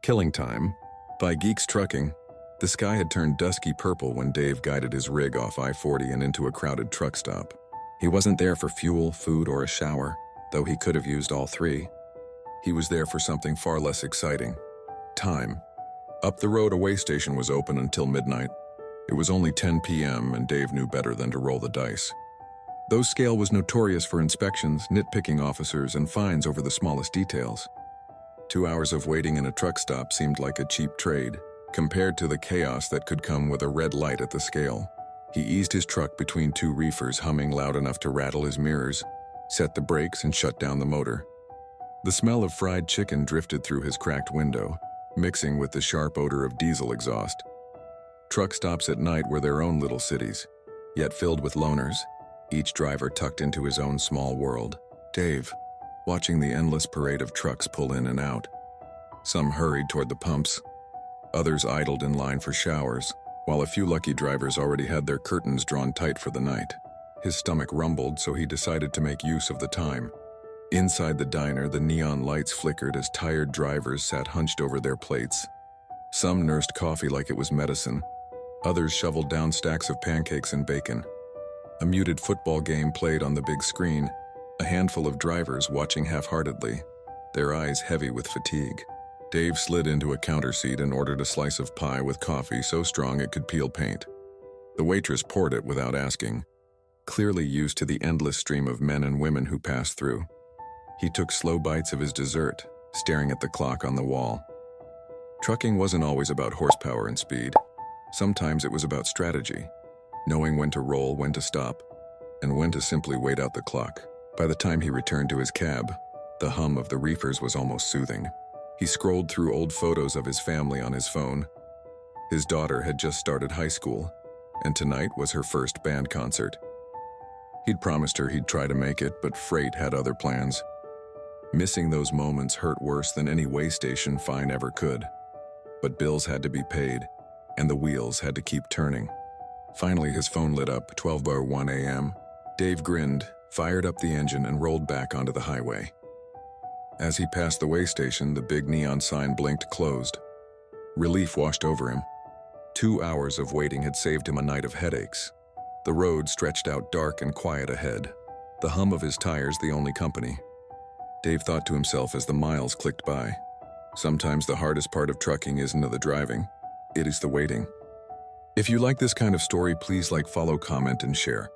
Killing Time, by Geeks Trucking. The sky had turned dusky purple when Dave guided his rig off I-40 and into a crowded truck stop. He wasn't there for fuel, food, or a shower, though he could have used all three. He was there for something far less exciting. Time. Up the road, a way station was open until midnight. It was only 10 p.m., and Dave knew better than to roll the dice. Though Scale was notorious for inspections, nitpicking officers, and fines over the smallest details. 2 hours of waiting in a truck stop seemed like a cheap trade, compared to the chaos that could come with a red light at the scale. He eased his truck between two reefers, humming loud enough to rattle his mirrors, set the brakes, and shut down the motor. The smell of fried chicken drifted through his cracked window, mixing with the sharp odor of diesel exhaust. Truck stops at night were their own little cities, yet filled with loners, each driver tucked into his own small world. Dave, watching the endless parade of trucks pull in and out. Some hurried toward the pumps, others idled in line for showers, while a few lucky drivers already had their curtains drawn tight for the night. His stomach rumbled, so he decided to make use of the time. Inside the diner, the neon lights flickered as tired drivers sat hunched over their plates. Some nursed coffee like it was medicine. Others shoveled down stacks of pancakes and bacon. A muted football game played on the big screen, a handful of drivers watching half-heartedly, their eyes heavy with fatigue. Dave slid into a counter seat and ordered a slice of pie with coffee so strong it could peel paint. The waitress poured it without asking, clearly used to the endless stream of men and women who passed through. He took slow bites of his dessert, staring at the clock on the wall. Trucking wasn't always about horsepower and speed. Sometimes it was about strategy, knowing when to roll, when to stop, and when to simply wait out the clock. By the time he returned to his cab, the hum of the reefers was almost soothing. He scrolled through old photos of his family on his phone. His daughter had just started high school, and tonight was her first band concert. He'd promised her he'd try to make it, but freight had other plans. Missing those moments hurt worse than any way station fine ever could. But bills had to be paid, and the wheels had to keep turning. Finally, his phone lit up, 12:01 a.m. Dave grinned, fired up the engine, and rolled back onto the highway. As he passed the way station, the big neon sign blinked closed. Relief washed over him. 2 hours of waiting had saved him a night of headaches. The road stretched out dark and quiet ahead, the hum of his tires the only company. Dave thought to himself as the miles clicked by. Sometimes the hardest part of trucking isn't the driving, it is the waiting. If you like this kind of story, please like, follow, comment, and share.